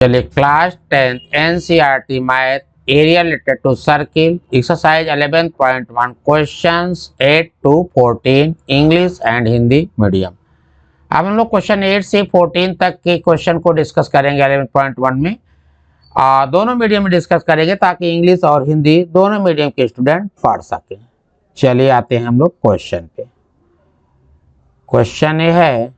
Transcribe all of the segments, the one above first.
चलिए class 10th NCERT math area related to circle exercise 11.1 questions 8 to 14 English and Hindi medium. अब हम लोग question 8 से 14 तक के क्वेश्चन को डिस्कस करेंगे 11.1 में। दोनों मीडियम में डिस्कस करेंगे ताकि इंग्लिश और हिंदी दोनों मीडियम के स्टूडेंट पढ़ सकें। चलिए आते हैं हम लोग क्वेश्चन पे। क्वेश्चन ये है,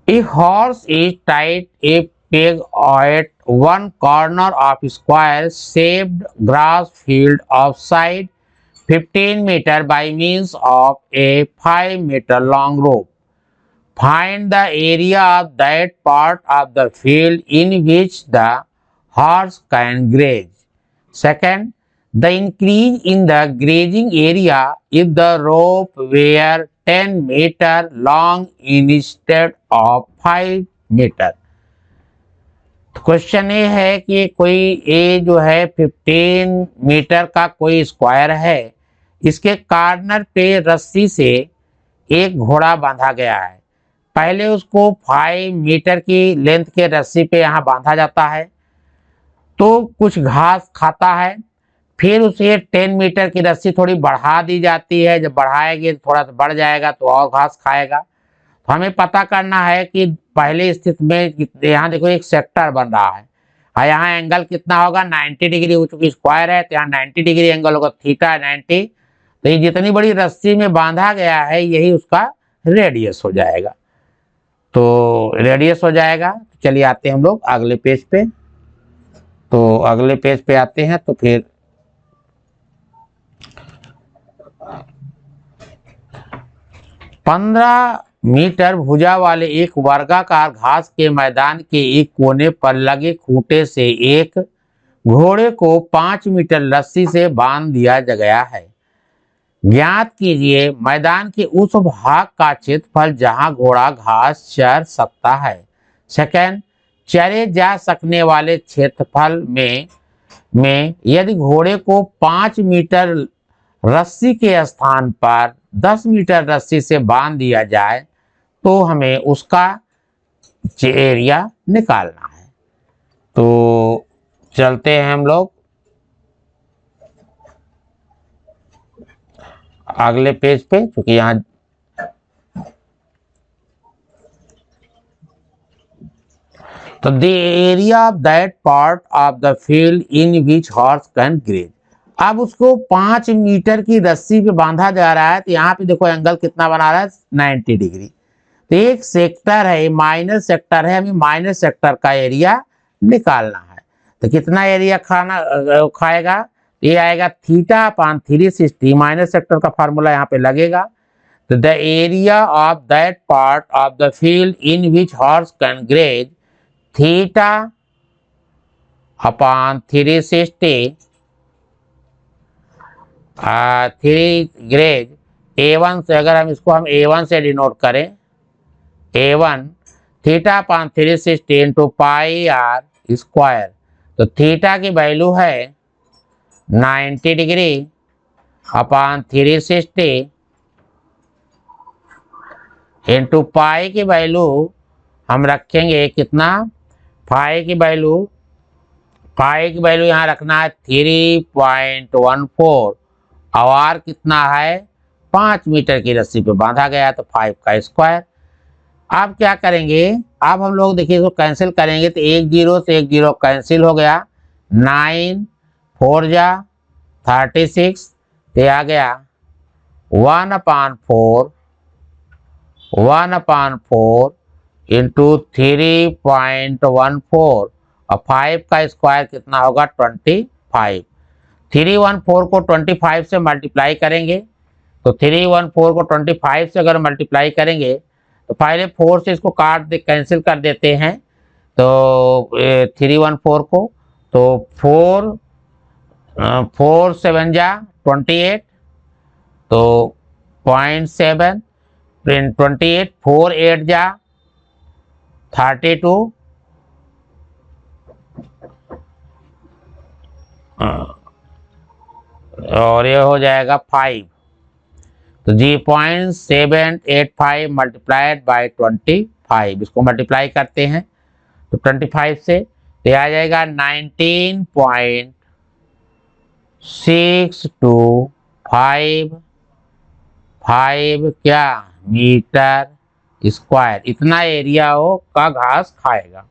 A horse is tied a peg at one corner of square shaped grass field outside 15 meter by means of a 5 meter long rope. Find the area of that part of the field in which the horse can graze. Second, the increase in the grazing area if the rope were 10 meter long instead of 5 meter. Question ये है कि कोई ए जो है 15 metre का कोई square है, इसके कॉर्नर पे रस्सी से एक घोड़ा बांधा गया है। पहले उसको 5 मीटर की लेंथ के रस्सी पे यहाँ बांधा जाता है तो कुछ घास खाता है, फिर उसे 10 मीटर की रस्सी थोड़ी बढ़ा दी जाती है। जब बढ़ाएगी थोड़ा सा बढ़ जाएगा तो और घास खाएगा। तो हमें पता करना है कि पहले स्थिति में यहाँ देखो एक सेक्टर बन रहा है और यहाँ एंगल कितना होगा 90 डिग्री हो चुकी स्क्वायर है तो यहाँ 90 डिग्री एंगल होगा, थीटा 90। तो ये जितनी बड़ी रस्सी में बांधा गया है यही उसका रेडियस हो जाएगा। तो रेडियस हो जाएगा। चलिए आते हैं हम लोग अगले पेज पे। तो अगले पेज पे आते हैं तो फिर पंद्रह मीटर भुजा वाले एक वर्गाकार घास के मैदान के एक कोने पर लगे खूंटे से एक घोड़े को 5 मीटर रस्सी से बांध दिया गया है। ज्ञात कीजिए मैदान के उस भाग का क्षेत्रफल जहां घोड़ा घास चर सकता है। सेकंड, चरे जा सकने वाले क्षेत्रफल में यदि घोड़े को 5 मीटर रस्सी के स्थान पर 10 मीटर रस्सी से बांध दिया जाए तो हमें उसका एरिया निकालना है। तो चलते हैं हम लोग अगले पेज पे, क्योंकि यहाँ तो the area of that part of the field in which horse can graze. अब उसको 5 मीटर की रस्सी पे बांधा जा रहा है तो यहाँ पे देखो एंगल कितना बना रहा है 90 डिग्री। तो एक सेक्टर है, माइनस सेक्टर है, हमें माइनस सेक्टर का एरिया निकालना है। तो कितना एरिया खाएगा, ये आएगा थीटा अपान 360। माइनस सेक्टर का फार्मूला यहाँ पे लगेगा। तो the area of that part of the field in which horse can graze theta upon 360 3 graze A1 से, अगर हम इसको A1 से डिनोट करें, A1 theta upon 360 into pi are square. तो थीटा की वैल्यू है 90 डिग्री अपान 360 इंटू पाई की वैल्यू हम रखेंगे कितना, पाई की वैल्यू यहाँ रखना है 3.14 और आर कितना है 5 मीटर की रस्सी पे बांधा गया तो 5 का स्क्वायर। अब क्या करेंगे, अब हम लोग देखिए इसको कैंसिल करेंगे तो 1 0 से 1 0 कैंसिल हो गया, 9 4 जा 36 तो आ गया 1/4 इंटू 3.14 और 5 का स्क्वायर कितना होगा 25। 314 को 25 से मल्टीप्लाई करेंगे तो 314 को 25 से अगर मल्टीप्लाई करेंगे तो पहले 4 से इसको कैंसिल कर देते हैं। तो 314 को तो 4 7 जा 28 तो 0.7 28 4 8 जा 32 और ये हो जाएगा 5। तो 0.785 मल्टीप्लाइड बाई 25, इसको मल्टीप्लाई करते हैं तो 25 से तो आ जाएगा 19.625 क्या मीटर स्क्वायर, इतना एरिया वो का घास खाएगा।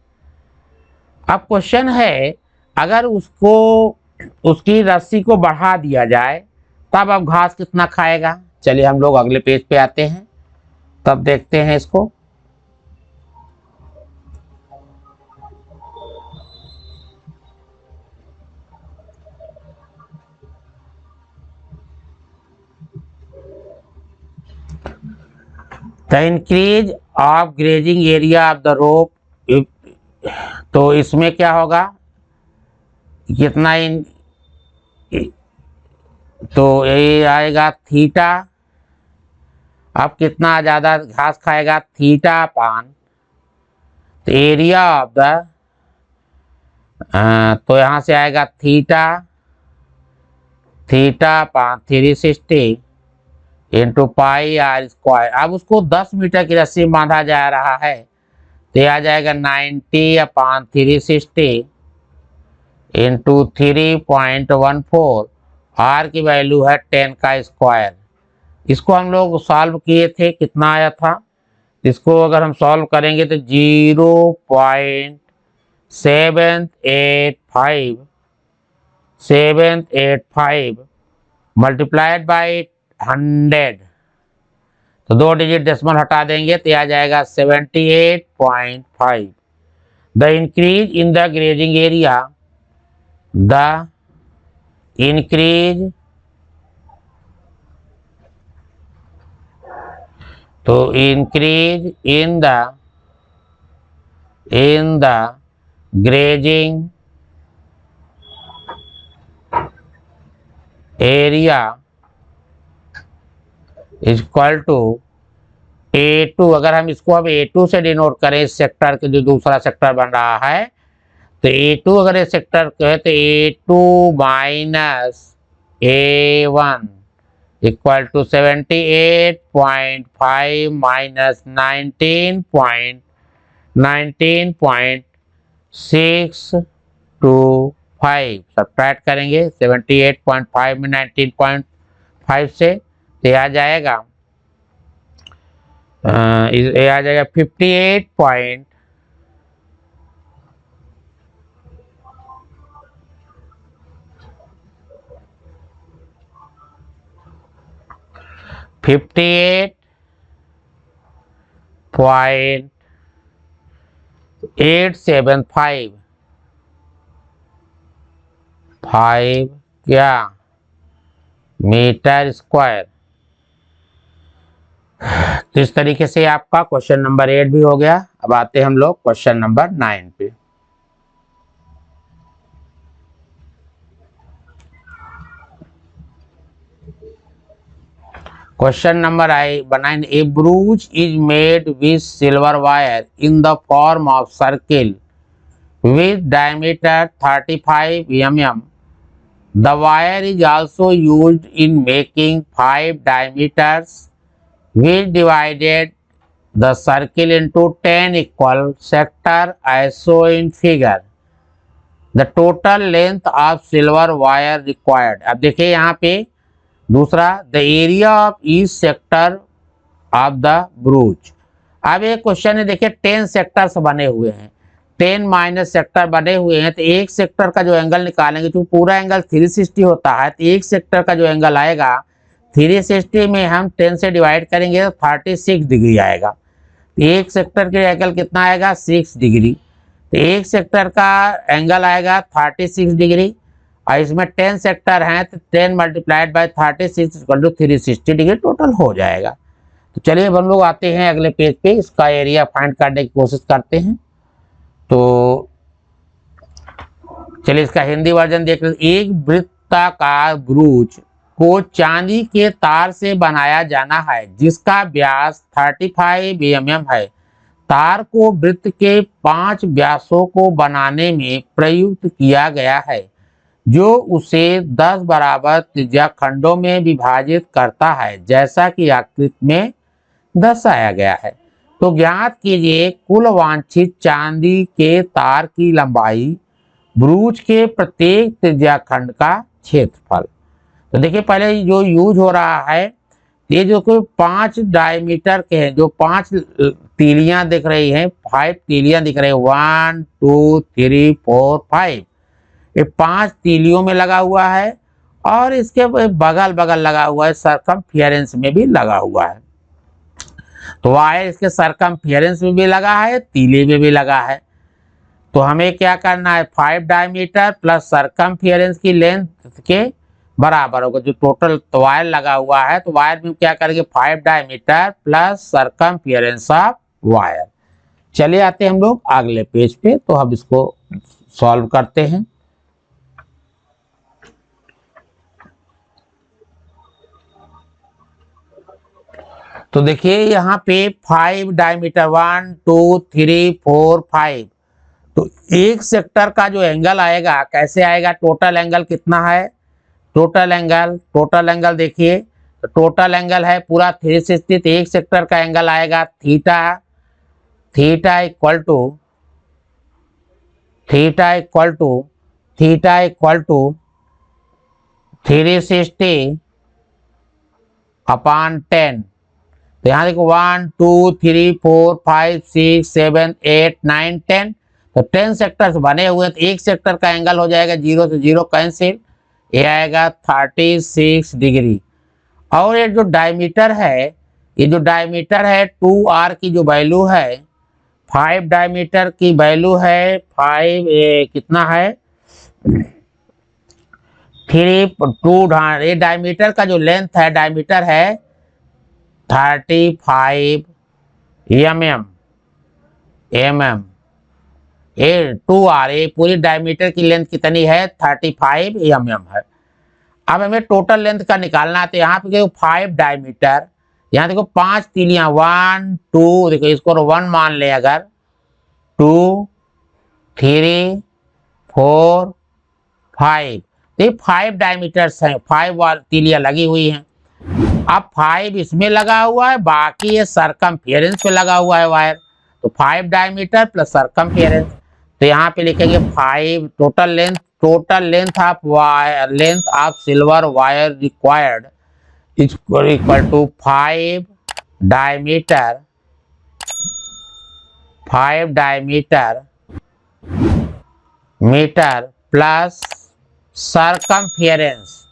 अब क्वेश्चन है, अगर उसको उसकी रस्सी को बढ़ा दिया जाए तब अब घास कितना खाएगा। चलिए हम लोग अगले पेज पे आते हैं, तब देखते हैं इसको। The increase of grazing area of the rope, तो इसमें क्या होगा, कितना तो ये आएगा थीटा। अब कितना ज्यादा घास खाएगा, थीटा पान, तो एरिया ऑफ द, तो यहां से आएगा थीटा पान 360 इंटू पाई आर स्क्वायर। अब उसको 10 मीटर की रस्सी बांधा जा रहा है तो आ जाएगा 90/360 इंटू 3.14। आर की वैल्यू है 10 का स्क्वायर। इसको हम लोग सॉल्व किए थे, कितना आया था, इसको अगर हम सॉल्व करेंगे तो 0.785 मल्टीप्लाइड बाई 100, तो 2 डिजिट डेसिमल हटा देंगे तो आ जाएगा 78.5। The increase in the grazing area, the increase, तो increase in the grazing area is equal to A2। अगर हम इसको अब A2 से डिनोट करें, इस सेक्टर के जो दूसरा सेक्टर बन रहा है, तो A2 अगर इस सेक्टर को है तो A2 minus A1 equal to 78.5 minus 19.625। Subtract करेंगे 78.5 में 19.5 से, तो आ जाएगा 58.58 58.875 क्या मीटर स्क्वायर। तो इस तरीके से आपका क्वेश्चन नंबर 8 भी हो गया। अब आते हैं हम लोग क्वेश्चन नंबर 9 पे। Question number 9, A ब्रूच is made with silver wire in the form of circle with diameter 35 mm. The wire is also used in making 5 diameters which divided the circle into 10 equal sectors as shown in figure. The total length of silver wire required. अब देखिए यहाँ पे दूसरा, the area of each sector of the ब्रूच। अब एक question है, देखिए 10 sectors बने हुए हैं, 10 माइनस सेक्टर बने हुए हैं, तो एक सेक्टर का जो एंगल निकालेंगे, तो पूरा एंगल 360 होता है, तो एक सेक्टर का जो एंगल आएगा 360 में हम 10 से डिवाइड करेंगे तो 36 डिग्री आएगा। तो एक सेक्टर के एंगल कितना आएगा, 6 डिग्री। तो एक सेक्टर का एंगल आएगा 36 डिग्री, और इसमें 10 सेक्टर हैं तो 10 multiplied by 36 equal to 360 degree total हो जाएगा। तो चलिए अब हम लोग आते हैं अगले पेज पे, इसका एरिया फाइंड करने की कोशिश करते हैं। तो चलिए इसका हिंदी वर्जन देख लेते। एक वृत्ताकार ब्रूच को चांदी के तार से बनाया जाना है जिसका व्यास 35 mm है। तार को वृत्त के 5 व्यासों को बनाने में प्रयुक्त किया गया है जो उसे 10 बराबर त्रिज्या खंडों में विभाजित करता है, जैसा कि आकृति में दर्शाया गया है। तो ज्ञात कीजिए कुल वांछित चांदी के तार की लंबाई ब्रूच के प्रत्येक त्रिज्या खंड का क्षेत्रफल। तो देखिए पहले जो यूज हो रहा है, ये जो कोई 5 डायमीटर के हैं, जो 5 तीलियां दिख रही हैं, 5 तीलियां दिख रही है, 1 2 3 4 5, ये 5 तीलियों में लगा हुआ है और इसके बगल बगल लगा हुआ है, सरकमफियरेंस में भी लगा हुआ है। तो वायर इसके सरकमफियरेंस में भी लगा है, तीली में भी लगा है। तो हमें क्या करना है, 5 डायमीटर प्लस सरकमफियरेंस की लेंथ के बराबर होगा जो टोटल वायर लगा हुआ है। तो वायर में क्या करेंगे, 5 डायमीटर प्लस सरकमफियरेंस ऑफ वायर। चलिए आते हैं हम लोग अगले पेज पे, तो हम इसको सॉल्व करते हैं। तो देखिए यहाँ पे 5 डायमीटर 1 2 3 4 5, तो एक सेक्टर का जो एंगल आएगा कैसे आएगा, टोटल एंगल कितना है, टोटल एंगल देखिए, तो टोटल एंगल है पूरा 360, एक सेक्टर का एंगल आएगा theta, theta equal to theta equal to theta equal to 360 upon 10। तो यहाँ देखो 1 2 3 4 5 6 7 8 9 10, तो 10 सेक्टर्स बने हुए हैं, तो एक सेक्टर का एंगल हो जाएगा 0 से 0 कैंसिल, ये आएगा 36 डिग्री। और ये जो डायमीटर है, ये जो डायमीटर है 2r की जो वैल्यू है, 5 डायमीटर की वैल्यू है 5, कितना है 3 2, ये डायमीटर का जो लेंथ है, डायमीटर है 35 mm, ये 2r, ये पूरी डायमीटर की लेंथ कितनी है 35 mm है। अब हमें टोटल लेंथ का निकालना है, तो यहाँ पे देखो 5 डायमीटर, यहाँ देखो 5 तीलियां 1 2, देखो इसको 1 मान ले, अगर 2 3 4 5, ये 5 डायमीटर्स हैं, 5 तीलियां लगी हुई हैं। अब 5 इसमें लगा हुआ है, बाकी ये सरकमफियरेंस पे लगा हुआ है वायर, तो 5 डायमीटर प्लस सरकमफियरेंस, तो यहाँ पे लिखेंगे 5 total length of wire, length of silver wire required equal to 5 diameter metre plus circumference,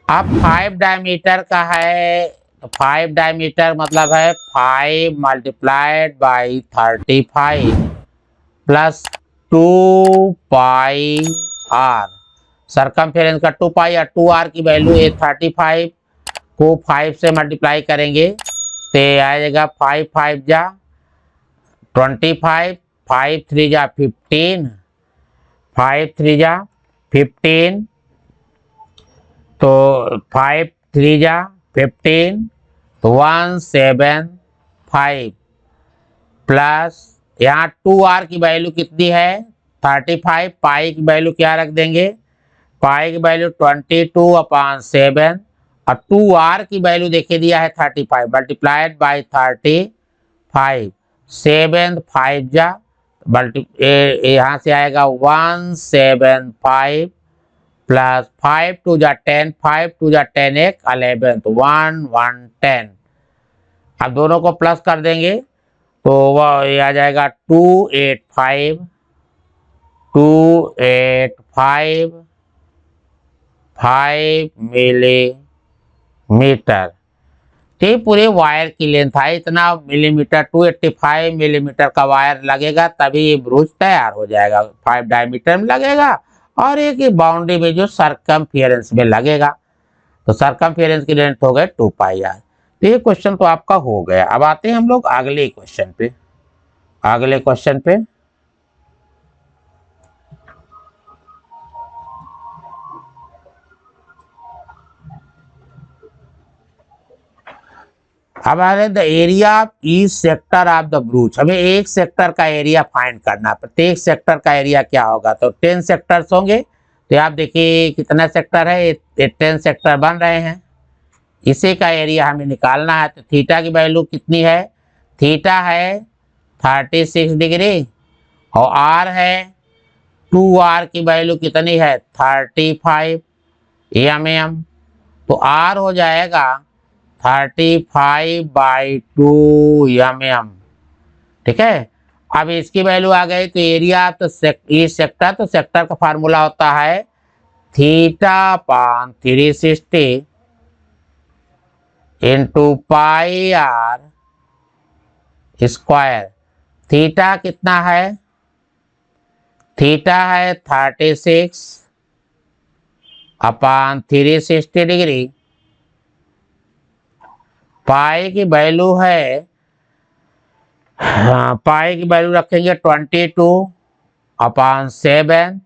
अब 5 डायमीटर का है, तो 5 डायमीटर मतलब है 5 multiplied by 35 plus 2 pi R, circumference का 2 पाई और 2r की वैल्यू है 35 को 5 से मल्टीप्लाई करेंगे तो आ जाएगा 5 5 जा 25, 5 3 जा 15, 5 3 जा 15, तो 5 3 जा 15, तो 175 प्लस यहाँ 2r की वैल्यू कितनी है 35, पाई की वैल्यू क्या रख देंगे, पाई की वैल्यू 22/7 और 2r की वैल्यू देखिए दिया है 35 मल्टीप्लाइड बाई 35, 7 5 जा यहाँ से आएगा 175 प्लस 5 2 जा 10, 5 2 जा 10 एक 11, तो 110। अब दोनों को प्लस कर देंगे तो वह ये आ जाएगा 285 5 मिलीमीटर। ठीक, पूरे वायर की लेंथ है इतना मिलीमीटर, 285 मिलीमीटर का वायर लगेगा तभी ये ब्रूच तैयार हो जाएगा। 5 डायमीटर में लगेगा और एक ही बाउंड्री में जो सरकमफियरेंस में लगेगा, तो सरकमफियरेंस की लेंथ हो गए 2 पाई आर। तो ये क्वेश्चन तो आपका हो गया। अब आते हैं हम लोग अगले क्वेश्चन पे। अब आ रहे the area of each sector of the ब्रूच। हमें एक सेक्टर का एरिया फाइंड करना है, प्रत्येक सेक्टर का एरिया क्या होगा, तो 10 सेक्टर्स होंगे तो आप देखिए कितना सेक्टर है, ये 10 सेक्टर बन रहे हैं। इसी का एरिया हमें निकालना है। तो थीटा की वैल्यू कितनी है? थीटा है 36 डिग्री और आर है 2r की वैल्यू कितनी है? 35 mm। तो आर हो जाएगा 35/2 mm। ठीक है। अब इसकी वैल्यू आ गई तो एरिया तो सेक्टर, तो सेक्टर का फार्मूला होता है θ/360 into pi are square. Theta कितना है? थीटा है 36/360 डिग्री। पाई की वैल्यू है, पाई की वैल्यू रखेंगे 22/7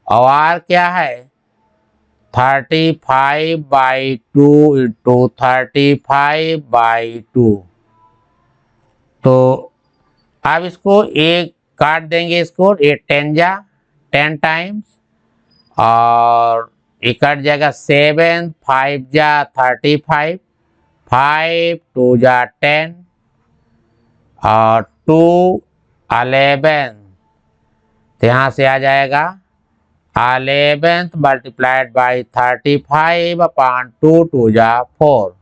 और आर क्या है? 35/2 इंटू 35/2। तो अब इसको एक काट देंगे, इसको ये 10 टाइम्स और ये कट जाएगा 7 5 जा 35 5 2 जा 10 और 2 11। तो यहाँ से आ जाएगा 11 मल्टीप्लाइड बाई 35/2 2 जा 4।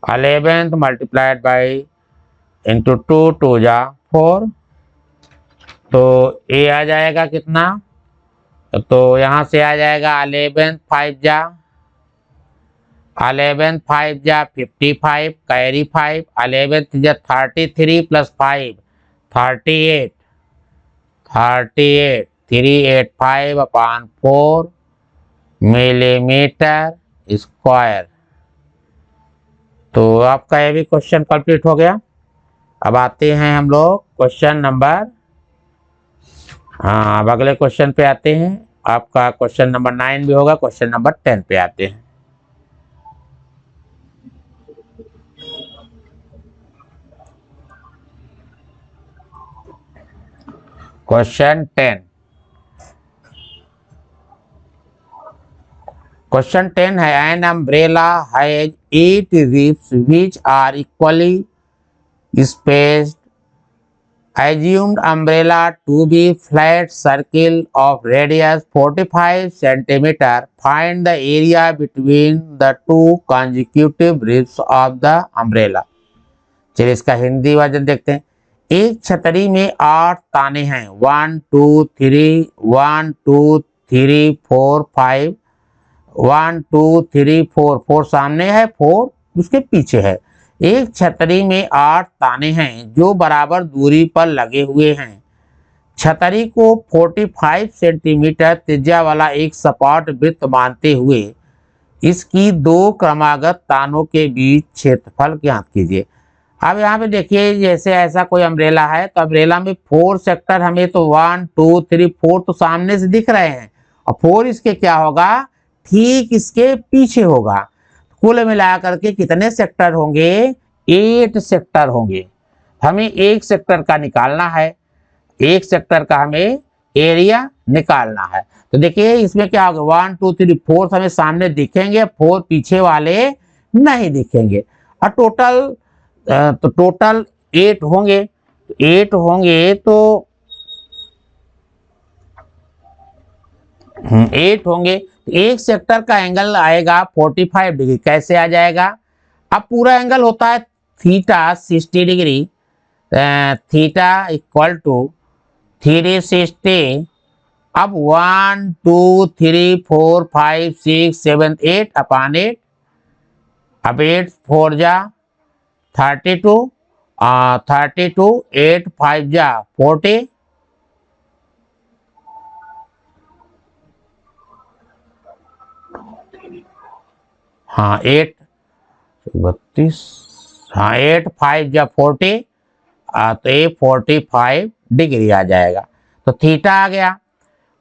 11 मल्टीप्लाइड बाई इंटू 2 2 जा 4। तो ये आ जाएगा कितना? तो यहाँ से आ जाएगा 11 5 जा 55 कैरी 5 11 जा 33 प्लस 5 38 385/4 मिलीमीटर स्क्वायर। तो आपका ये भी क्वेश्चन कंप्लीट हो गया। अब आते हैं हम लोग क्वेश्चन नंबर, हाँ अब अगले क्वेश्चन पे आते हैं। आपका क्वेश्चन नंबर 9 भी होगा। क्वेश्चन नंबर 10 पे आते हैं। क्वेश्चन 10। क्वेश्चन 10 है an umbrella has 8 ribs which are equally spaced. Assumed umbrella to be flat circle of radius 45 cm. Find the area between the two consecutive ribs of the umbrella. चलिए इसका Hindi version देखते हैं। एक छतरी में 8 ताने हैं। 1 2 3 1 2 3 4 5 1 2 3 4 4 सामने है, 4 उसके पीछे है। एक छतरी में 8 ताने हैं जो बराबर दूरी पर लगे हुए हैं। छतरी को 45 सेंटीमीटर त्रिज्या वाला एक सपाट वृत्त मानते हुए इसकी दो क्रमागत तानों के बीच क्षेत्रफल ज्ञात कीजिए। अब यहाँ पे देखिए जैसे ऐसा कोई अम्ब्रेला है तो अम्ब्रेला में 4 सेक्टर हमें तो 1 2 3 4 तो सामने से दिख रहे हैं और 4 इसके क्या होगा? ठीक इसके पीछे होगा। कुल मिला करके कितने सेक्टर होंगे? 8 सेक्टर होंगे। हमें एक सेक्टर का निकालना है। एक सेक्टर का हमें एरिया निकालना है। तो देखिए इसमें क्या होगा? 1 2 3 4 हमें सामने दिखेंगे, 4 पीछे वाले नहीं दिखेंगे और टोटल 8 होंगे। 8 होंगे तो 8 होंगे। एक सेक्टर का एंगल आएगा 45 डिग्री। कैसे आ जाएगा? अब पूरा एंगल होता है theta 60 degree. Theta equal to 360। अब 1 2 3 4 5 6 7 8 अपॉन 8। अब 8 4 जा 32 32 8 5 जा 40। हाँ 8 32, हाँ 8 5 जा 40 तो ये 45 डिग्री आ जाएगा। तो थीटा आ गया।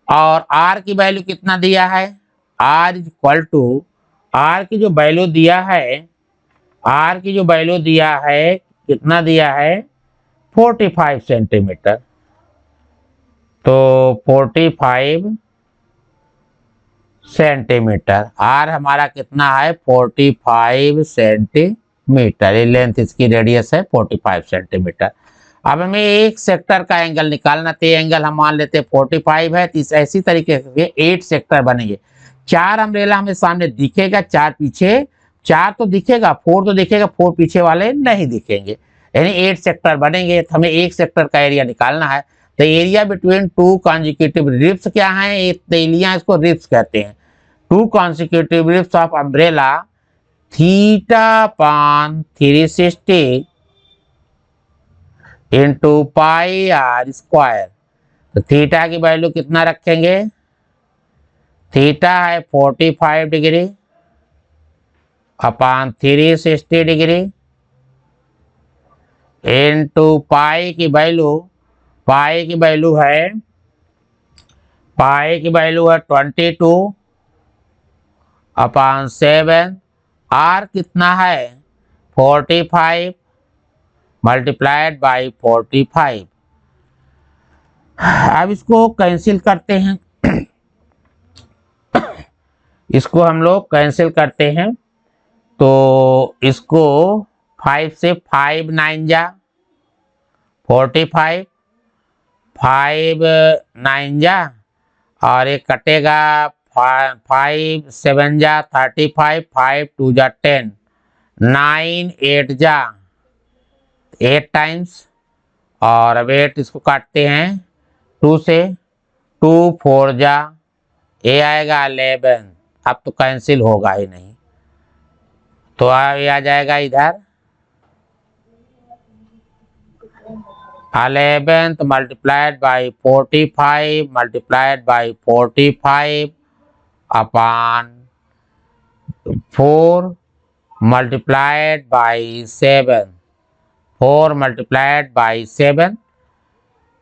और आर की वैल्यू कितना दिया है? आर इक्वल टू, आर की जो वैल्यू दिया है, आर की जो वैल्यू दिया है कितना दिया है? 45 सेंटीमीटर। तो 45 सेंटीमीटर। आर हमारा कितना है 45 सेंटीमीटर, ये लेंथ इसकी रेडियस है 45 सेंटीमीटर। अब हमें एक सेक्टर का एंगल निकालना, तो एंगल हम मान लेते हैं 45 है, तो ऐसी तरीके से 8 सेक्टर बनेंगे। 4 अम्ब्रेला हमें सामने दिखेगा, 4 पीछे, 4 तो दिखेगा, 4 तो दिखेगा, 4 पीछे वाले नहीं दिखेंगे, यानी 8 सेक्टर बनेंगे। तो हमें एक सेक्टर का एरिया निकालना है। तो area between two consecutive ribs क्या है, एरिया इसको रिब्स कहते हैं। Two consecutive ribs of umbrella theta पान 360 इंटू पाई आर स्क्वायर। तो थीटा की वैल्यू कितना रखेंगे, थीटा है 45 डिग्री अपान 360 डिग्री इंटू पाई की वैल्यू, पाई की वैल्यू है 22 अपान 7। आर कितना है 45 मल्टीप्लाइड बाई 45। अब इसको कैंसिल करते हैं, इसको हम लोग कैंसिल करते हैं। तो इसको 5 से 5 9 जा 45, 5 9 जा, और एक कटेगा 5 7 जा 35, 5 2 जा 10, 9 8 जा 8 टाइम्स, और अब 8 इसको काटते हैं 2 से, 2 4 जा, ये आएगा 11। अब तो कैंसिल होगा ही नहीं, तो ये आ जाएगा इधर 11 multiplied by 45 multiplied by 45 upon 4 multiplied by 7, 4 multiplied by 7।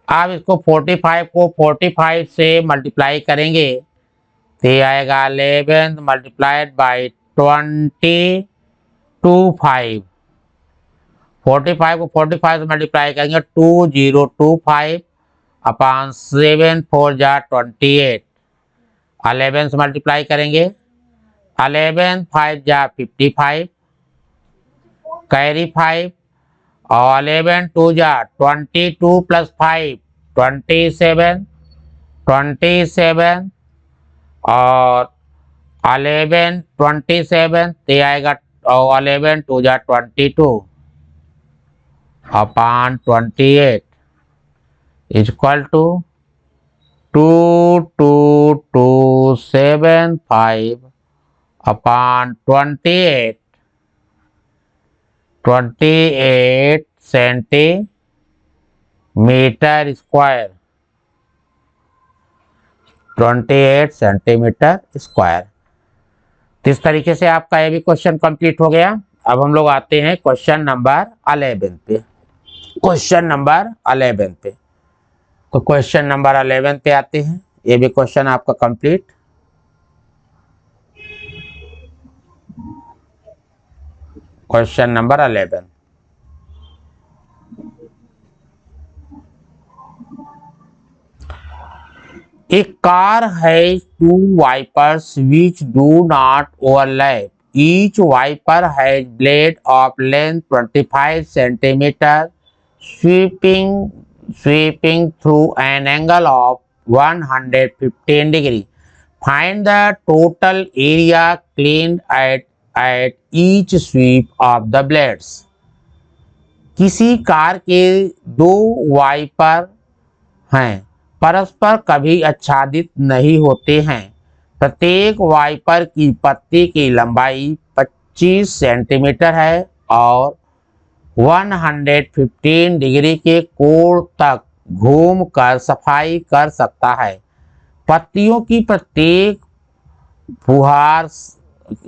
अब इसको 45 को 45 से मल्टीप्लाई करेंगे तो ये आएगा 11 मल्टीप्लाइड बाई 25, 45 को 45 से मल्टीप्लाई करेंगे 2025 अपान 7 4 जा 28। 11 से मल्टीप्लाई करेंगे 11 5 जा 55 कैरी 5, और 11 2 जा 22 प्लस 5 27, 27 और 11 27 तो आएगा, और 11 2 जा 22 upon 28 equal to 22275 upon 28 centimetre square, 28 centimetre square. तो इस तरीके से आपका ये भी क्वेश्चन कंप्लीट हो गया। अब हम लोग आते हैं क्वेश्चन नंबर 11 पे। क्वेश्चन नंबर 11 पे, तो क्वेश्चन नंबर 11 पे आते हैं। ये भी क्वेश्चन आपका complete. Question number 11, a car has two wipers which do not overlap. Each wiper has blade of length 25 centimeter sweeping through an angle of 115 degree. Find the total area cleaned at each sweep of the blades. किसी car के दो wiper हैं, परस्पर कभी आच्छादित नहीं होते हैं। प्रत्येक वाइपर की पत्ती की लंबाई 25 सेंटीमीटर है और 115 डिग्री के कोण तक घूमकर सफाई कर सकता है। पत्तियों की प्रत्येक फुहार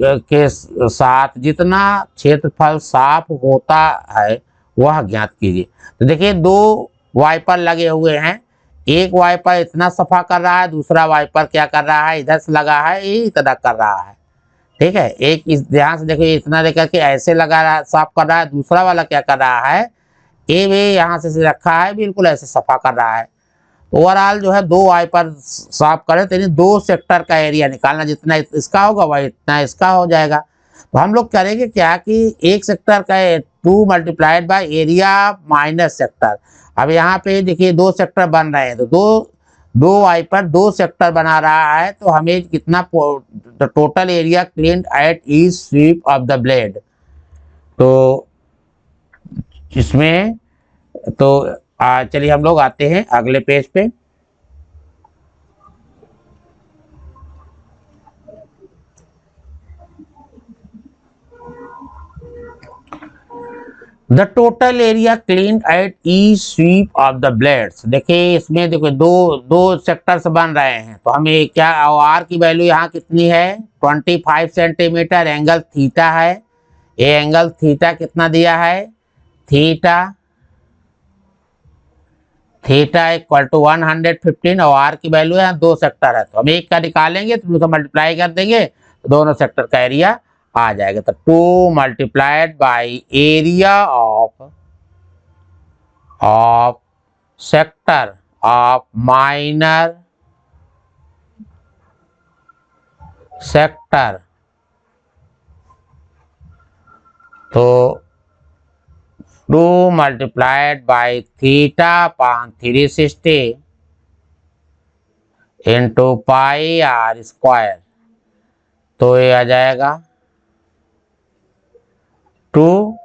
के साथ जितना क्षेत्रफल साफ होता है वह ज्ञात कीजिए। तो देखिए दो वाइपर लगे हुए हैं, एक वाइपर इतना सफा कर रहा है, दूसरा वाइपर क्या कर रहा है, इधर से लगा है, ये इतना कर रहा है। ठीक है, एक इस ध्यान से देखिए, इतना लेकर के ऐसे लगा रहा है, साफ कर रहा है, दूसरा वाला क्या कर रहा है, ये भी यहाँ से रखा है, बिल्कुल ऐसे सफा कर रहा है। ओवरऑल जो है 2 वाइपर साफ करें तो यानी 2 सेक्टर का एरिया निकालना, जितना इसका होगा वही इतना इसका हो जाएगा। तो हम लोग करेंगे क्या कि एक सेक्टर का 2 multiplied by area minus sector. अब यहाँ पे देखिए 2 सेक्टर बन रहे हैं, तो दो वाइपर 2 सेक्टर बना रहा है, तो हमें कितना total area cleaned at each sweep of the blade. तो इसमें तो चलिए हम लोग आते हैं अगले पेज पे। The total area clean at each sweep of the blades. देखिए इसमें देखो दो दो सेक्टर्स बन रहे हैं, तो हमें क्या आर की वैल्यू यहाँ कितनी है 25 सेंटीमीटर, एंगल थीटा है। ये एंगल थीटा कितना दिया है, थीटा इक्वल टू 115, और आर की वैल्यू है 2 सेक्टर है, तो हम एक का निकालेंगे तो दूसरा मल्टीप्लाई कर देंगे तो दोनों सेक्टर का एरिया आ जाएगा। तो 2 multiplied by area of sector of minor sector, तो 2 multiplied by theta upon 360 into pi are square, तो ये आ जाएगा 2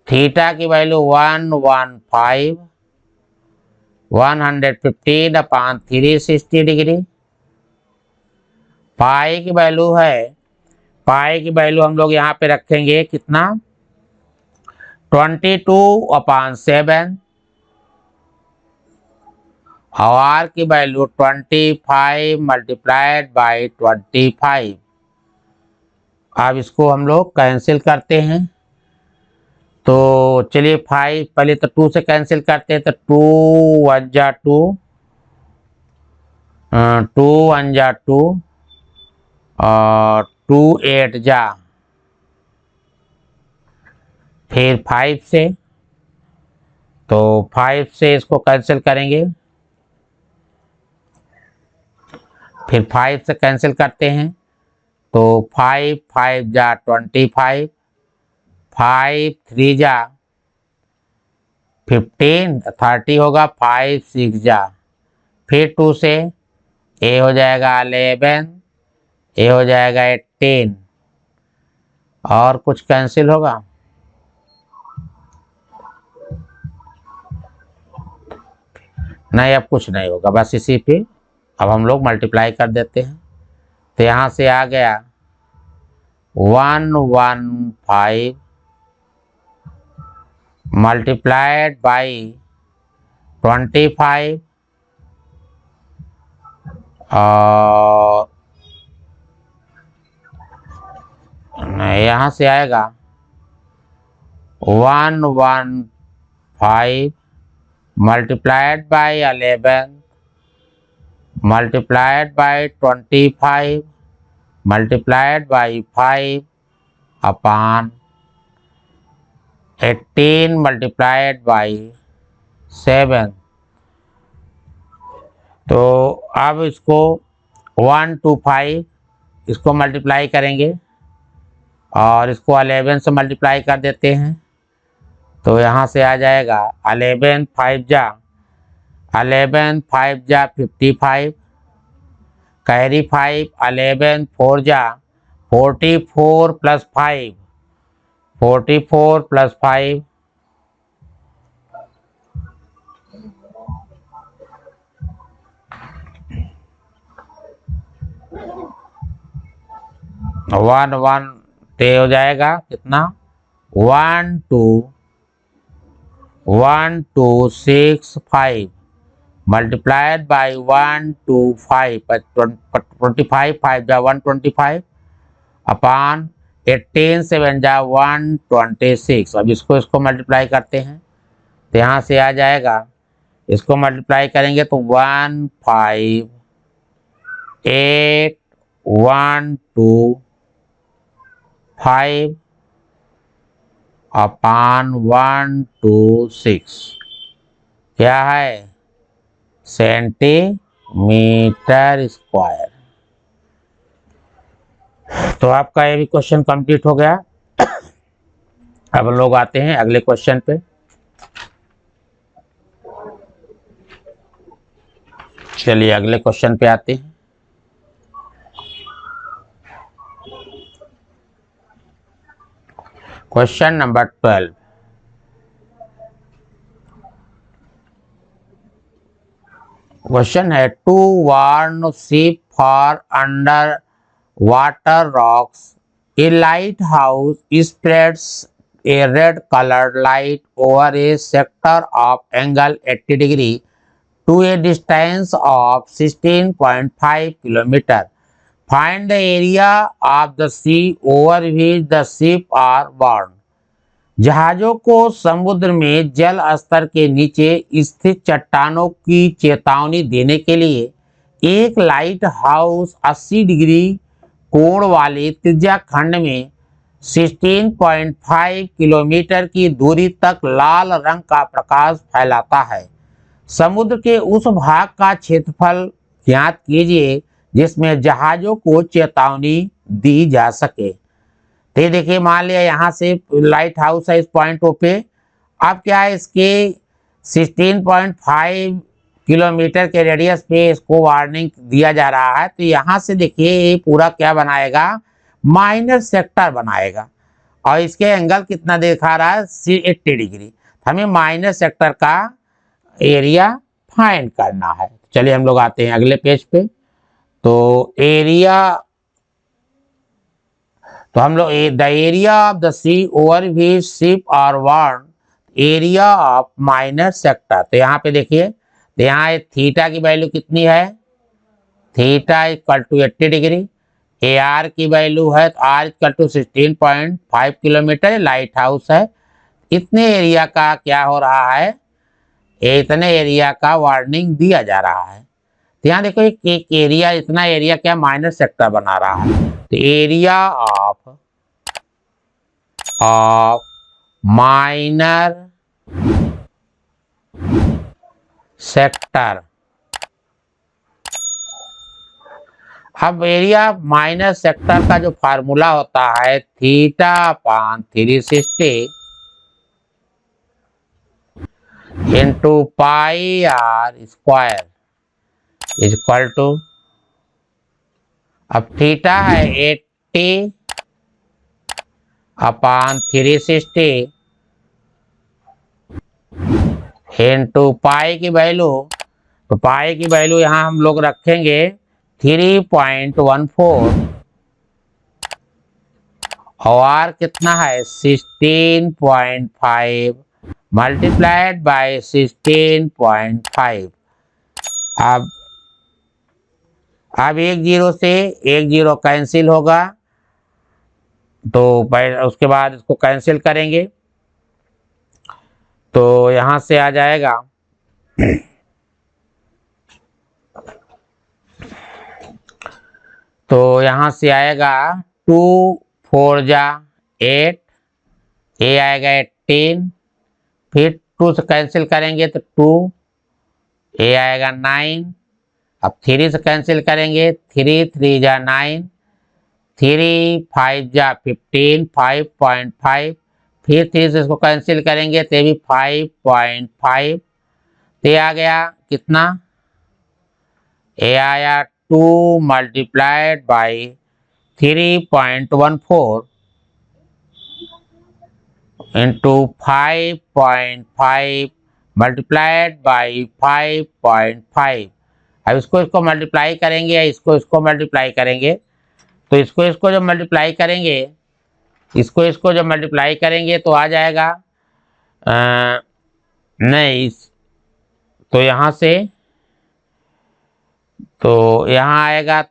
थीटा की वैल्यू 115 अपॉन 360 डिग्री। पाई की वैल्यू हम लोग यहाँ पे रखेंगे कितना 22/7, और आर की वैल्यू 25 मल्टीप्लाइड बाई 25। अब इसको हम लोग कैंसिल करते हैं, तो चलिए 5 पहले तो 2 से कैंसिल करते हैं, तो 2 1 जा 2, 2 1 जा 2, और 2 8 जा, फिर 5 से, तो 5 से इसको कैंसिल करेंगे, फिर 5 से कैंसिल करते हैं, तो 5 5 जा 25, 5 3 जा 15, 30 होगा, 5 6 जा, फिर 2 से ए हो जाएगा 11, ए हो जाएगा 18, और कुछ कैंसिल होगा, नहीं अब कुछ नहीं होगा, बस इसी पे अब हम लोग मल्टीप्लाई कर देते हैं। तो यहाँ से आ गया 115 मल्टीप्लाइड बाई 25, और यहाँ से आएगा 115 multiplied by 11 multiplied by 25 multiplied by 5 upon 18 multiplied by 7। तो अब इसको 125 इसको मल्टीप्लाई करेंगे, और इसको 11 से मल्टीप्लाई कर देते हैं, तो यहाँ से आ जाएगा 11 5 जा 55, कैरी 5, 11 4 जा 44 प्लस 5, 44 प्लस 5, 1 1 ते हो जाएगा कितना 1 2 6 5 मल्टीप्लाइड बाई 1 2 5 25 5 जा 125 अपॉन 18 7 जा 126। अब इसको मल्टीप्लाई करते हैं, तो यहाँ से आ जाएगा, इसको मल्टीप्लाई करेंगे तो 1 5 8 1 2 5 अपॉन 1 2 6 क्या है सेंटीमीटर स्क्वायर। तो आपका ये भी क्वेश्चन कंप्लीट हो गया। अब लोग आते हैं अगले क्वेश्चन पे। चलिए अगले क्वेश्चन पे आते हैं। Question number 12। क्वेश्चन है to warn ship for underwater rocks a lighthouse spreads a red colored light over a sector of angle 80 degree to a distance of 16.5 kilometer. Find the area of the sea over which the ship are borne. जहाजों को समुद्र में जल स्तर के नीचे स्थित चट्टानों की चेतावनी देने के लिए एक लाइट हाउस 80 डिग्री कोण वाले त्रिज्या खंड में 16.5 किलोमीटर की दूरी तक लाल रंग का प्रकाश फैलाता है। समुद्र के उस भाग का क्षेत्रफल ज्ञात कीजिए जिसमें जहाजों को चेतावनी दी जा सके। तो देखिए मान लिया यहाँ से लाइट हाउस है इस पॉइंट पे। अब क्या है इसके 16.5 किलोमीटर के रेडियस पे इसको वार्निंग दिया जा रहा है। तो यहाँ से देखिए ये पूरा क्या बनाएगा, माइनर सेक्टर बनाएगा और इसके एंगल कितना दिखा रहा है 80 डिग्री। हमें माइनर सेक्टर का एरिया फाइंड करना है। चलिए हम लोग आते हैं अगले पेज पे। तो एरिया, तो हम लोग the area of the sea over which ship are warn area of minor sector. तो यहाँ पे देखिए, तो यहाँ थीटा की वैल्यू कितनी है, थीटा इक्वल टू 80 डिग्री। ए आर की वैल्यू है तो r equal to 16.5 kilometre lighthouse है। इतने एरिया का क्या हो रहा है, इतने एरिया का वार्निंग दिया जा रहा है। तो यहाँ देखो एक एरिया, इतना एरिया क्या माइनर सेक्टर बना रहा है। तो एरिया ऑफ माइनर सेक्टर। अब एरिया माइनर सेक्टर का जो फार्मूला होता है theta upon 360 into pi are square equal to, अब थीटा है 80 अपान 360 इंटू पाई की वैल्यू, तो पाई की वैल्यू यहाँ हम लोग रखेंगे 3.14 और कितना है 16.5 मल्टीप्लाइड बाय 16.5। अब एक जीरो से एक जीरो कैंसिल होगा, तो उसके बाद इसको कैंसिल करेंगे तो यहां से आ जाएगा तो यहां से आएगा 2 4 जा 8, ए आएगा 18, फिर 2 से कैंसिल करेंगे तो 2, ए आएगा 9, अब 3 से कैंसिल करेंगे 3 3 जा 9, 3 5 जा 15, 5.5, फिर 3 से इसको कैंसिल करेंगे तो भी 5.5, तो आ गया कितना, ए आया 2 multiplied by 3.14 into 5.5 multiplied by 5.5। अब इसको मल्टीप्लाई करेंगे या इसको मल्टीप्लाई करेंगे, तो इसको जब मल्टीप्लाई करेंगे, इसको जब मल्टीप्लाई करेंगे तो आ जाएगा नहीं, तो यहाँ से, तो यहाँ आएगा,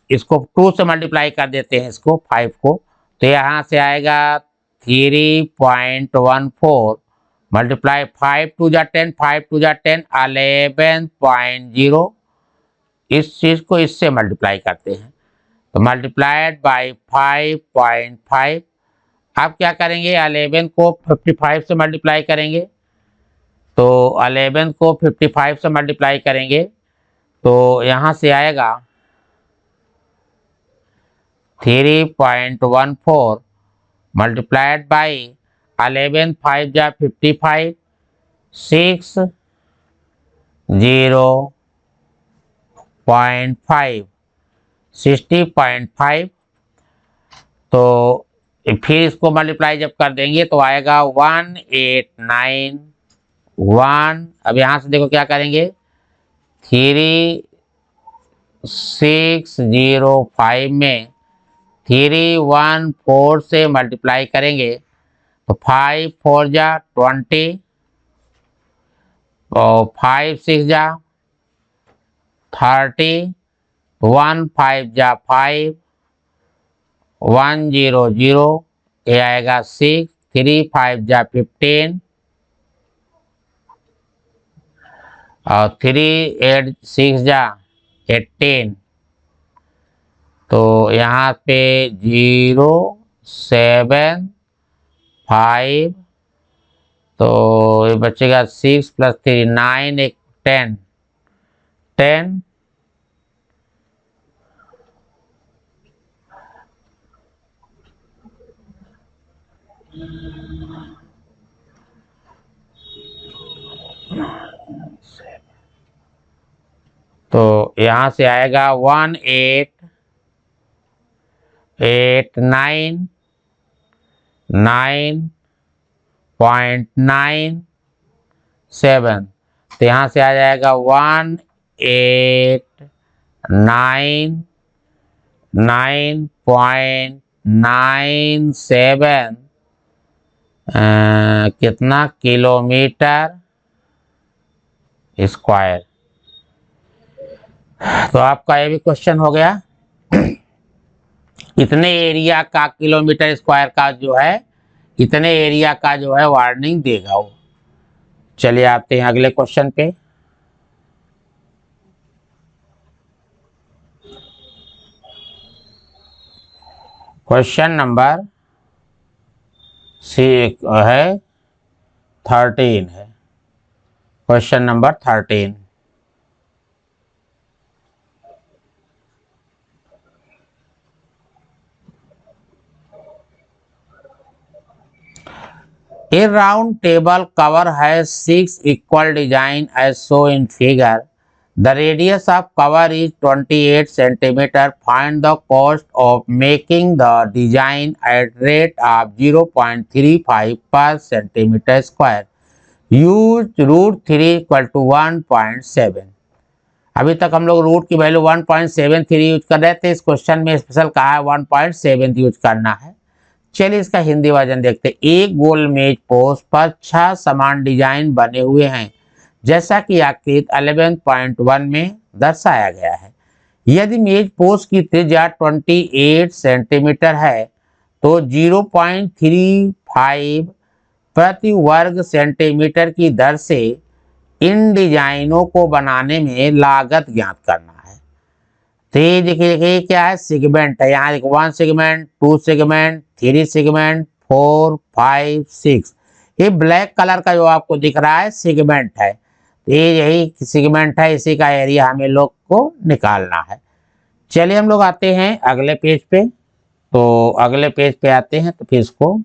इसको 2 से मल्टीप्लाई कर देते हैं इसको 5 को, तो यहाँ से आएगा 3.14 मल्टीप्लाई 5 2 जा 10, 5 2 जा 10, 11.0। इस चीज को इससे मल्टीप्लाई करते हैं तो मल्टीप्लाइड बाई 5.5। अब क्या करेंगे 11 को 55 से मल्टीप्लाई करेंगे तो 11 को 55 से मल्टीप्लाई करेंगे तो यहाँ से आएगा 3.14 मल्टीप्लाइड बाई 11 5 जा 55 60.5 60.5। तो फिर इसको मल्टीप्लाई जब कर देंगे तो आएगा 1891। अब यहाँ से देखो क्या करेंगे, 3605 में 314 से मल्टीप्लाई करेंगे तो 5 4 जा 20 और 5 6 जा 30, 1 5 जा 5, 100, ये आएगा 6, 3 5 जा 15 और 3 8 6 जा 18। तो यहाँ पे 0 7 5, तो ये बचेगा 6 + 3 9 एक 10 10। तो यहाँ से आएगा 1889.97। तो यहाँ से आ जाएगा 1899.97 कितना किलोमीटर स्क्वायर। तो आपका ये भी क्वेश्चन हो गया। इतने एरिया का किलोमीटर स्क्वायर का जो है, इतने एरिया का जो है वार्निंग देगा वो। चलिए आते हैं अगले क्वेश्चन पे। क्वेश्चन नंबर 13 है। Question number 13। A round table cover has 6 equal design as shown in figure. The radius of cover is 28 cm. Find the cost of making the design at rate of 0.35 per centimeter square. Use √3 = 1.7। अभी तक हम लोग root की value 1.73 use कर रहे थे। इस question में स्पेशल कहा है 1.7 यूज करना है। चलिए इसका हिंदी वर्जन देखते हैं। एक गोल मेज पोस्ट पर 6 समान डिजाइन बने हुए हैं जैसा कि आकृति 11.1 में दर्शाया गया है। यदि मेज पोस्ट की त्रिज्या 28 सेंटीमीटर है तो 0.35 प्रति वर्ग सेंटीमीटर की दर से इन डिजाइनों को बनाने में लागत ज्ञात करना है। तो ये देखिए क्या है, सेगमेंट है। यहाँ देखो 1 सेगमेंट, 2 सेगमेंट, 3 सेगमेंट, 4 5 6। ये ब्लैक कलर का जो आपको दिख रहा है सेगमेंट है। तो ये यही सेगमेंट है, इसी का एरिया हमें लोग को निकालना है। चलिए हम लोग आते हैं अगले पेज पे। तो अगले पेज पे आते हैं तो फिर इसको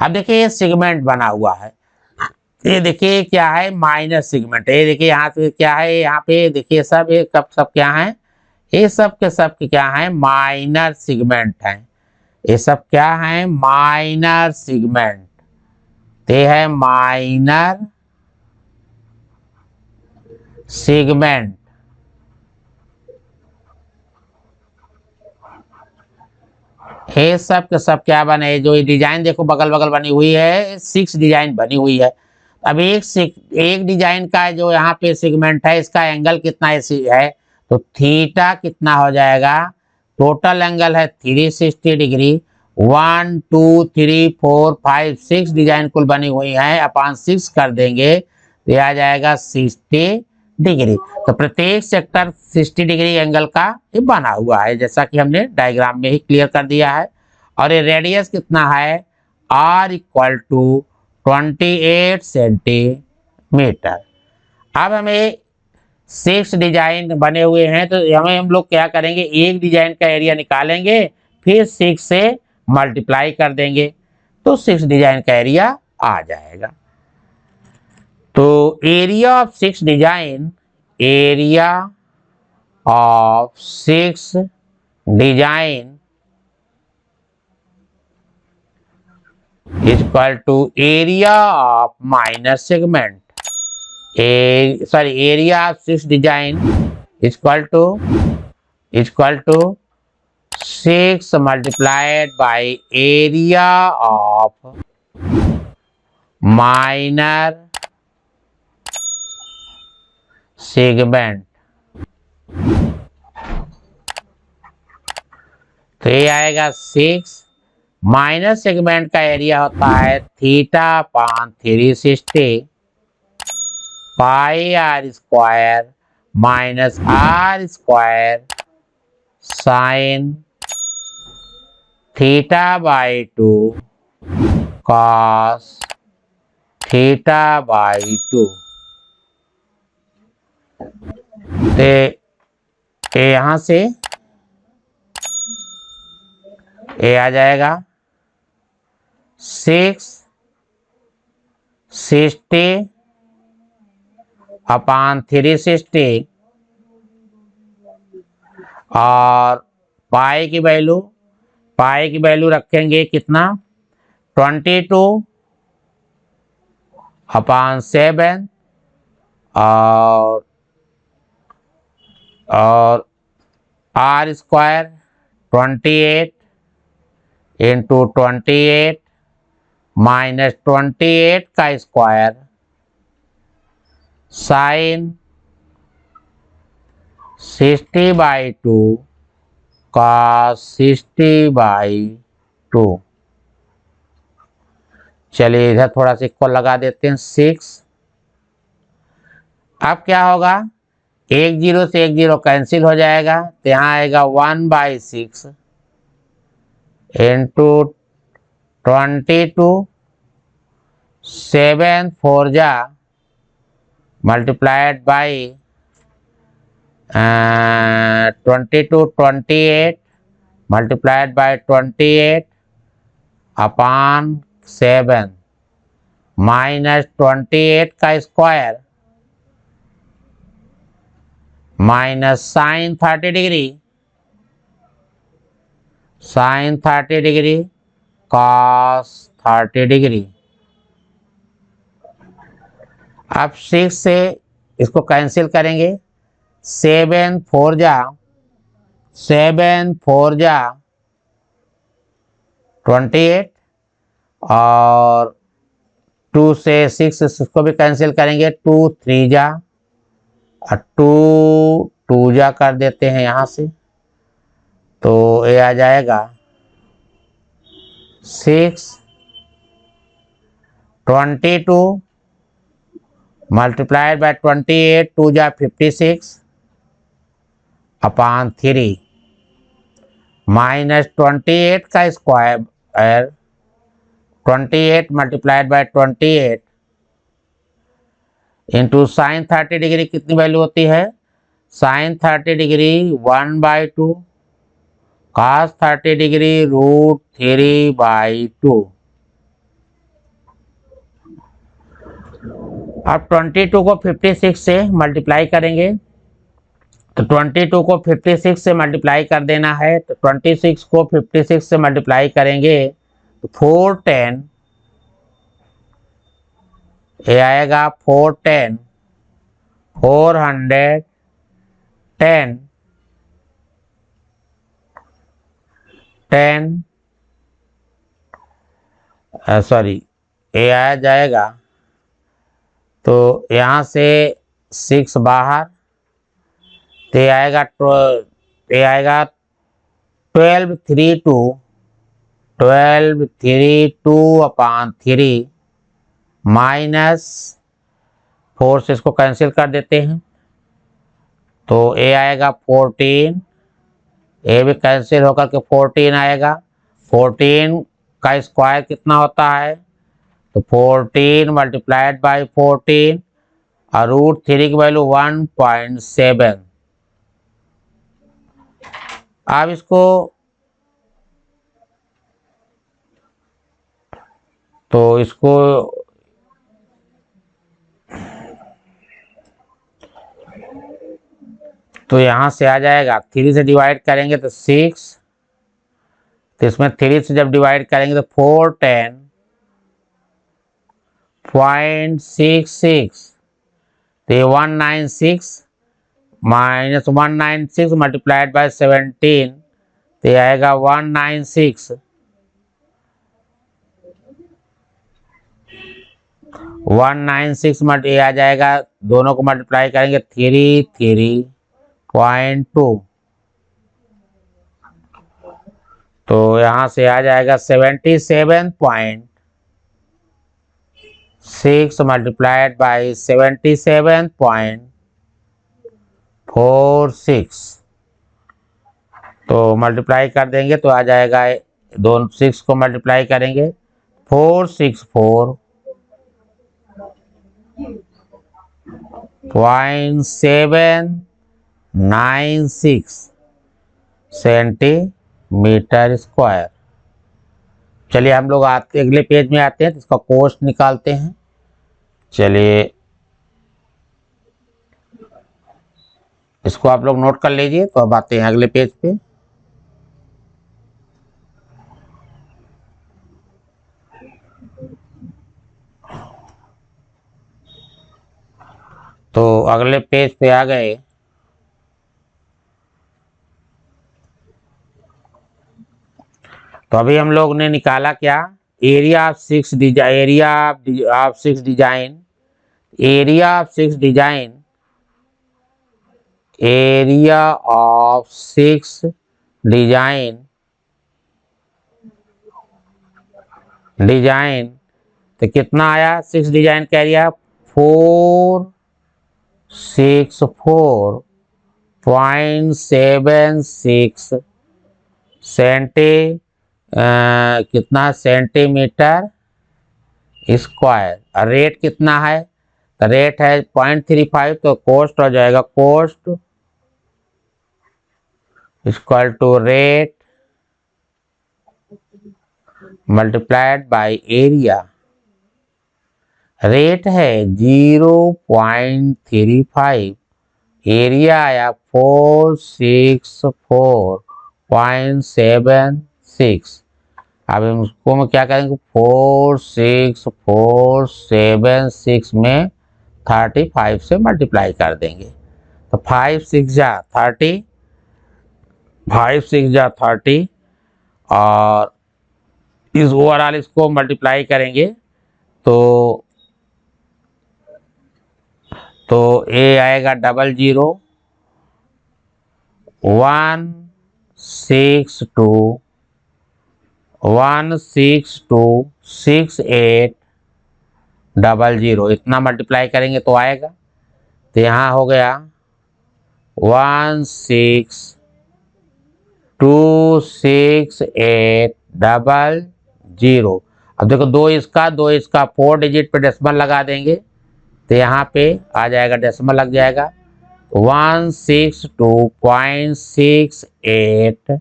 अब देखिए ये सेगमेंट बना हुआ है। ये देखिए क्या है, माइनर सेगमेंट। ये देखिए यहाँ पे क्या है, यहाँ पे देखिए सब ये सब क्या है, ये सब के क्या है, माइनर सेगमेंट है। ये सब क्या है, माइनर सेगमेंट। ये है माइनर सेगमेंट। ये सब के सब क्या बने, जो ये डिजाइन देखो बगल बगल बनी हुई है, 6 डिजाइन बनी हुई है। अब एक डिजाइन का जो यहाँ पे सेगमेंट है, इसका एंगल कितना है, तो थीटा कितना हो जाएगा, टोटल एंगल है 360 डिग्री। 1 2 3 4 5 6 डिजाइन कुल बनी हुई है, अपॉन 6 कर देंगे तो यह आ जाएगा 60 डिग्री। तो प्रत्येक सेक्टर 60 डिग्री एंगल का ये बना हुआ है, जैसा कि हमने डायग्राम में ही क्लियर कर दिया है। और ये रेडियस कितना है, r इक्वल टू 28 सेंटीमीटर। अब हमें 6 डिजाइन बने हुए हैं, तो हमें हम लोग क्या करेंगे, एक डिजाइन का एरिया निकालेंगे, फिर 6 से मल्टीप्लाई कर देंगे, तो 6 डिजाइन का एरिया आ जाएगा। तो area of 6 design, area of 6 design equal to area of minus segment, area of 6 design equal to 6 multiplied by area of minor segment. तो ये आएगा 6, माइनस सेगमेंट का एरिया होता है theta upon 360 pi are square minus r square sine theta by 2 cos theta by 2। यहाँ से ये आ जाएगा 660 अपान 360 और पाई की वैल्यू रखेंगे कितना, 22 अपान 7 और आर स्क्वायर 28 इंटू 28 माइनस 28 का स्क्वायर साइन 60/2 कॉस 60/2। चलिए इधर थोड़ा सा इक्वल लगा देते हैं 6। अब क्या होगा, 1 0 से 1 0 कैंसिल हो जाएगा, तो यहाँ आएगा 1/6 इंटू 22 7 4 जा multiplied by 22 28 multiplied by 28 upon 7 minus 28 का square minus sine 30 degree cos 30 degree. अब 6 से इसको कैंसिल करेंगे, 7 4 जा 28 और 2 से 6 इसको भी कैंसिल करेंगे, 2 3 जा 2 जा कर देते हैं यहाँ से, तो ये आ जाएगा 6 22 मल्टीप्लाइड बाय 28 2 जा 56 अपान 3 माइनस 28 का square 28 multiplied by 28 into sine 30 degree कितनी वैल्यू होती है, साइन 30 डिग्री 1/2 कॉस 30 डिग्री √3/2। अब 22 को 56 से मल्टीप्लाई करेंगे, तो 22 को 56 से मल्टीप्लाई कर देना है, तो 26 को 56 से मल्टीप्लाई करेंगे तो 410 ये आएगा 410 410 सॉरी ये आ जाएगा, तो यहाँ से 6 बाहर, तो ये आएगा 1232 अपान 3 माइनस 4 से इसको कैंसिल कर देते हैं, तो ये आएगा 14, ये भी कैंसिल होकर के 14 आएगा 14 का स्क्वायर कितना होता है, तो 14 मल्टीप्लाइड बाई 14 और √3 की वैल्यू 1.7। अब इसको तो यहां से आ जाएगा, 3 से डिवाइड करेंगे तो 6, तो इसमें 3 से जब डिवाइड करेंगे तो 410.66, तो ये 196 माइनस 196 मल्टीप्लाइड बाय 17, तो ये आएगा 196 ये आ जाएगा, दोनों को मल्टीप्लाई करेंगे 33.2, तो यहां से आ जाएगा 77.6 मल्टीप्लाइड बाई 77.46, तो मल्टीप्लाई कर देंगे तो आ जाएगा, दोनों 6 को मल्टीप्लाई करेंगे 464.796 सेंटीमीटर स्क्वायर। चलिए हम लोग अगले पेज में आते हैं, तो इसका कोष्ट निकालते हैं। चलिए इसको आप लोग नोट कर लीजिए। तो अब आते हैं अगले पेज पे। तो अगले पेज पे आ गए, तो अभी हम लोग ने निकाला क्या, area of six design, area of six design, तो कितना आया, 6 डिजाइन का एरिया 464.76 कितना सेंटीमीटर स्क्वायर। रेट कितना है, तो रेट है 0.35, तो कोस्ट हो जाएगा, cost equal to rate multiplied by area. Rate है 0.35, एरिया आया 464.76। अब इसको में क्या करेंगे, 46476 में 35 से मल्टीप्लाई कर देंगे, तो 5 6 जा 30, 5 6 जा 30, और इस ओवरऑल इसको मल्टीप्लाई करेंगे तो ए आएगा 001621626800, इतना मल्टीप्लाई करेंगे तो आएगा। तो यहाँ हो गया 162680। अब देखो दो इसका 4 डिजिट पे डेसिमल लगा देंगे, तो यहाँ पे आ जाएगा, डेसिमल लग जाएगा 162.68,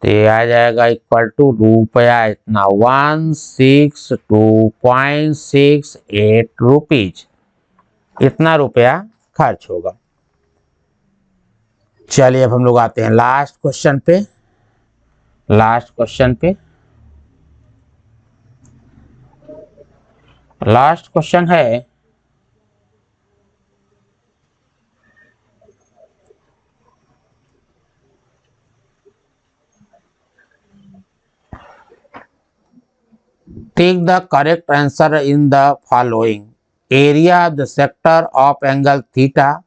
तो ये आ जाएगा इक्वल टू रुपया इतना 162.68 रुपीज, इतना रुपया खर्च होगा। चलिए अब हम लोग आते हैं लास्ट क्वेश्चन पे। लास्ट क्वेश्चन है, take the correct answer in the following. Area of the sector of angle theta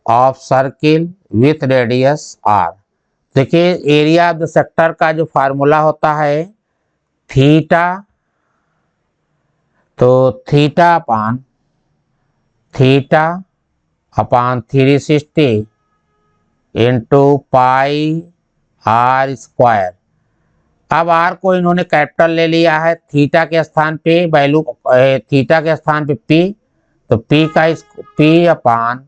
of circle with radius r। देखिए एरिया ऑफ द सेक्टर का जो फार्मूला होता है थीटा, तो थीटा अपान 360 इंटू पाई r square. अब are को इन्होंने capital ले लिया है, थीटा के स्थान पे वैल्यू, थीटा के स्थान पे पी, तो पी का p upon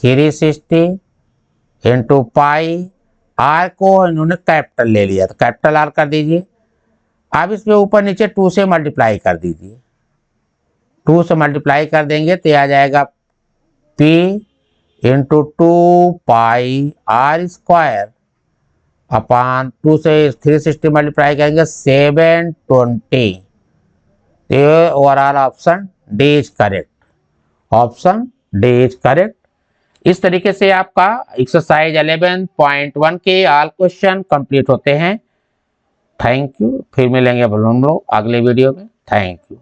360 into pi, r को इन्होंने कैपिटल ले लिया तो कैपिटल आर कर दीजिए। अब इसमें ऊपर नीचे 2 से मल्टीप्लाई कर दीजिए, 2 से मल्टीप्लाई कर देंगे तो आ जाएगा p into 2 pi are square upon 2 से 360 मल्टीप्लाई करेंगे 720। ये overall option D is correct, option D is correct. इस तरीके से आपका एक्सरसाइज 11.1 के ऑल क्वेश्चन कंप्लीट होते हैं। थैंक यू, फिर मिलेंगे हम लोग अगले वीडियो में। Thank you.